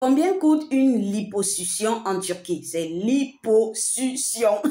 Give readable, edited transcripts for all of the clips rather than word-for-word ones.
Combien coûte une liposuction en Turquie? C'est liposuction.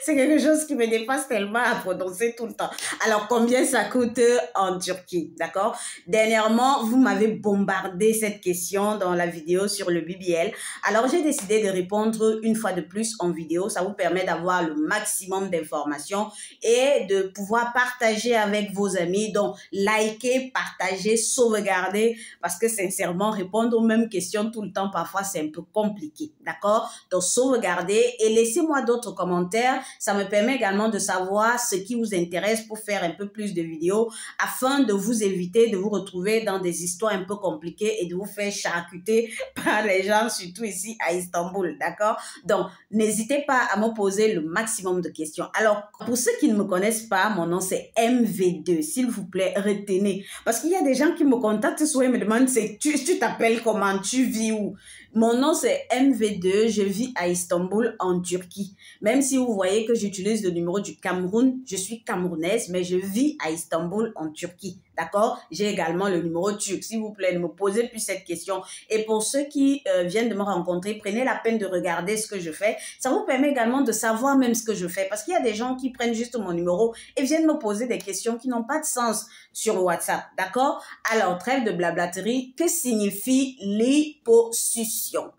C'est quelque chose qui me dépasse tellement à prononcer tout le temps. Alors, combien ça coûte en Turquie? D'accord? Dernièrement, vous m'avez bombardé cette question dans la vidéo sur le BBL. Alors, j'ai décidé de répondre une fois de plus en vidéo. Ça vous permet d'avoir le maximum d'informations et de pouvoir partager avec vos amis. Donc, likez, partagez, sauvegardez parce que sincèrement, répondre aux mêmes questions tout le temps, parfois, c'est un peu compliqué, d'accord? Donc, sauvegardez et laissez-moi d'autres commentaires. Ça me permet également de savoir ce qui vous intéresse pour faire un peu plus de vidéos afin de vous éviter de vous retrouver dans des histoires un peu compliquées et de vous faire charcuter par les gens, surtout ici à Istanbul, d'accord? Donc, n'hésitez pas à me poser le maximum de questions. Alors, pour ceux qui ne me connaissent pas, mon nom c'est MV2. S'il vous plaît, retenez. Parce qu'il y a des gens qui me contactent souvent et me demandent, tu t'appelles comment, tu vis où? Mon nom c'est MV2, je vis à Istanbul en Turquie. Même si vous voyez que j'utilise le numéro du Cameroun, je suis camerounaise, mais je vis à Istanbul en Turquie. D'accord? J'ai également le numéro turc. S'il vous plaît, ne me posez plus cette question. Et pour ceux qui viennent de me rencontrer, prenez la peine de regarder ce que je fais. Ça vous permet également de savoir même ce que je fais. Parce qu'il y a des gens qui prennent juste mon numéro et viennent me poser des questions qui n'ont pas de sens sur WhatsApp. D'accord? Alors, trêve de blablaterie, que signifie liposuction?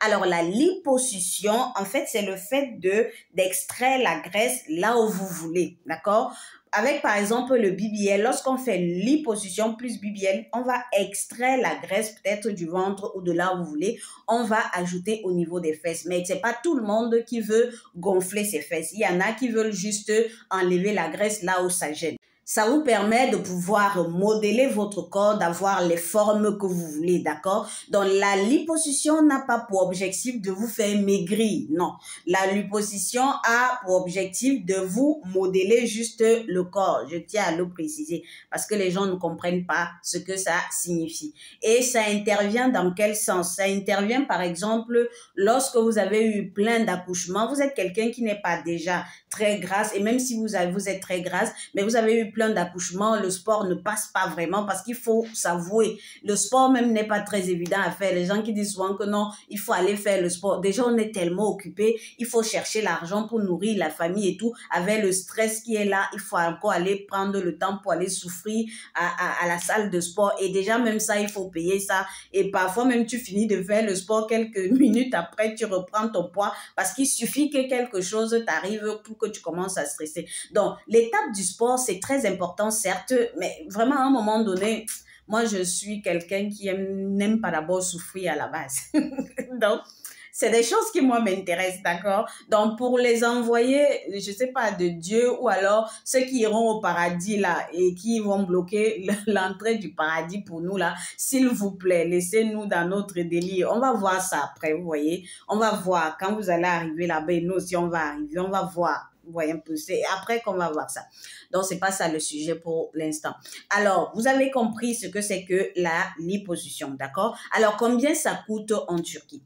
Alors, la liposuction, en fait, c'est le fait d'extraire la graisse là où vous voulez, d'accord? Avec, par exemple, le BBL, lorsqu'on fait liposuction plus BBL, on va extraire la graisse peut-être du ventre ou de là où vous voulez. On va ajouter au niveau des fesses. Mais c'est pas tout le monde qui veut gonfler ses fesses. Il y en a qui veulent juste enlever la graisse là où ça gêne. Ça vous permet de pouvoir modeler votre corps, d'avoir les formes que vous voulez, d'accord? Donc, la liposuction n'a pas pour objectif de vous faire maigrir, non. La liposuction a pour objectif de vous modeler juste le corps. Je tiens à le préciser parce que les gens ne comprennent pas ce que ça signifie. Et ça intervient dans quel sens? Ça intervient, par exemple, lorsque vous avez eu plein d'accouchements, vous êtes quelqu'un qui n'est pas déjà très grasse et même si vous êtes très grasse, mais vous avez eu plein d'accouchements, le sport ne passe pas vraiment parce qu'il faut s'avouer, le sport même n'est pas très évident à faire. Les gens qui disent souvent que non, il faut aller faire le sport. Déjà, on est tellement occupé, il faut chercher l'argent pour nourrir la famille et tout. Avec le stress qui est là, il faut encore aller prendre le temps pour aller souffrir à la salle de sport. Et déjà, même ça, il faut payer ça. Et parfois, même tu finis de faire le sport quelques minutes après, tu reprends ton poids parce qu'il suffit que quelque chose t'arrive pour que tu commences à stresser. Donc, l'étape du sport, c'est très important, certes, mais vraiment, à un moment donné, moi, je suis quelqu'un qui n'aime pas d'abord souffrir à la base. Donc, c'est des choses qui, moi, m'intéressent, d'accord? Donc, pour les envoyer, je sais pas, de Dieu ou alors ceux qui iront au paradis, là, et qui vont bloquer l'entrée du paradis pour nous, là, s'il vous plaît, laissez-nous dans notre délire. On va voir ça après, vous voyez? On va voir quand vous allez arriver là-bas et nous aussi, on va arriver, on va voir. Vous voyez un peu, c'est après qu'on va voir ça. Donc, c'est pas ça le sujet pour l'instant. Alors, vous avez compris ce que c'est que la liposuction, d'accord? Alors, combien ça coûte en Turquie?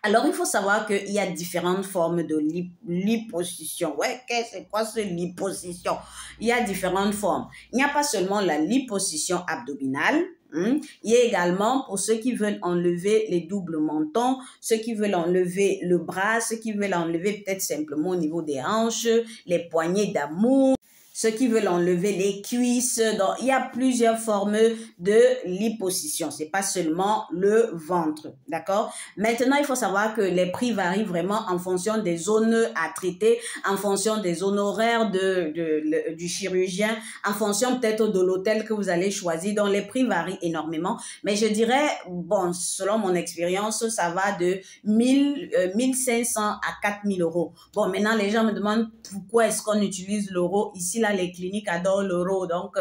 Alors, il faut savoir qu'il y a différentes formes de liposuction. Ouais, c'est quoi ce liposuction? Il y a différentes formes. Il n'y a pas seulement la liposuction abdominale. Il y a également pour ceux qui veulent enlever les doubles mentons, ceux qui veulent enlever le bras, ceux qui veulent enlever peut-être simplement au niveau des hanches, les poignées d'amour. Ceux qui veulent enlever les cuisses. Donc, il y a plusieurs formes de liposuction. C'est pas seulement le ventre. D'accord? Maintenant, il faut savoir que les prix varient vraiment en fonction des zones à traiter, en fonction des honoraires du chirurgien, en fonction peut-être de l'hôtel que vous allez choisir. Donc, les prix varient énormément. Mais je dirais, bon, selon mon expérience, ça va de 1500 à 4000 euros. Bon, maintenant, les gens me demandent pourquoi est-ce qu'on utilise l'euro. Ici, là, les cliniques adorent l'euro. Donc,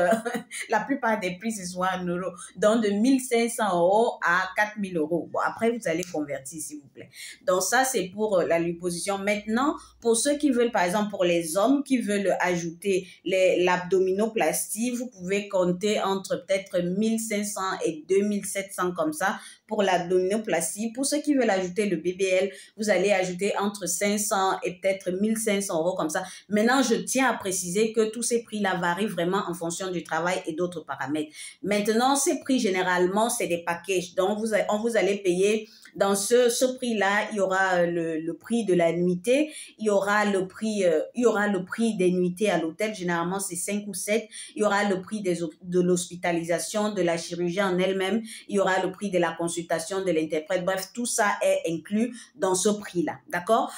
la plupart des prix, ce soit en euros. Donc, de 1500 euros à 4000 euros. Bon, après, vous allez convertir, s'il vous plaît. Donc, ça, c'est pour la liposuction. Maintenant, pour ceux qui veulent, par exemple, pour les hommes qui veulent ajouter l'abdominoplastie, vous pouvez compter entre peut-être 1500 et 2700 comme ça pour l'abdominoplastie. Pour ceux qui veulent ajouter le BBL, vous allez ajouter entre 500 et peut-être 1500 euros comme ça. Maintenant, je tiens à préciser que tous ces prix-là varient vraiment en fonction du travail et d'autres paramètres. Maintenant, ces prix, généralement, c'est des packages. Donc, on vous allez payer Dans ce prix-là, il y aura le prix de la nuitée, il y aura le prix des nuitées à l'hôtel, généralement c'est 5 ou 7. Il y aura le prix de l'hospitalisation, de la chirurgie en elle-même, il y aura le prix de la consultation de l'interprète. Bref, tout ça est inclus dans ce prix-là, d'accord?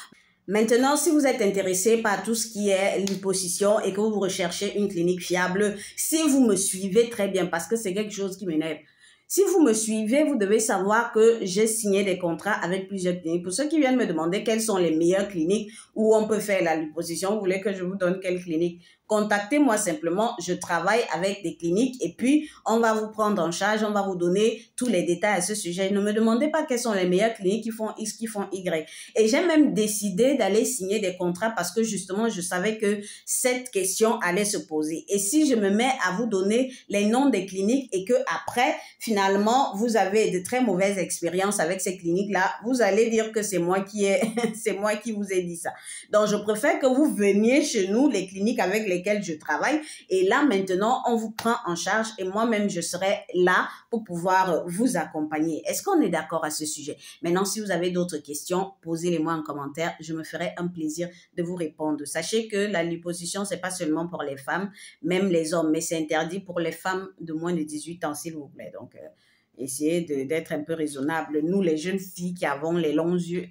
Maintenant, si vous êtes intéressé par tout ce qui est liposuction et que vous recherchez une clinique fiable, si vous me suivez très bien, parce que c'est quelque chose qui m'énerve. Si vous me suivez, vous devez savoir que j'ai signé des contrats avec plusieurs cliniques. Pour ceux qui viennent me demander quelles sont les meilleures cliniques où on peut faire la liposuction, vous voulez que je vous donne quelle clinique? Contactez-moi simplement, je travaille avec des cliniques et puis on va vous prendre en charge, on va vous donner tous les détails à ce sujet. Ne me demandez pas quelles sont les meilleures cliniques qui font X, qui font Y. Et j'ai même décidé d'aller signer des contrats parce que justement, je savais que cette question allait se poser. Et si je me mets à vous donner les noms des cliniques et que après, finalement, vous avez de très mauvaises expériences avec ces cliniques-là, vous allez dire que c'est moi qui c'est moi qui vous ai dit ça. Donc, je préfère que vous veniez chez nous, les cliniques avec lesquelles je travaille. Et là, maintenant, on vous prend en charge et moi-même, je serai là pour pouvoir vous accompagner. Est-ce qu'on est d'accord à ce sujet? Maintenant, si vous avez d'autres questions, posez-les-moi en commentaire. Je me ferai un plaisir de vous répondre. Sachez que la liposuction, c'est pas seulement pour les femmes, même les hommes, mais c'est interdit pour les femmes de moins de 18 ans, s'il vous plaît. Donc, essayez d'être un peu raisonnable. Nous, les jeunes filles qui avons les longs yeux,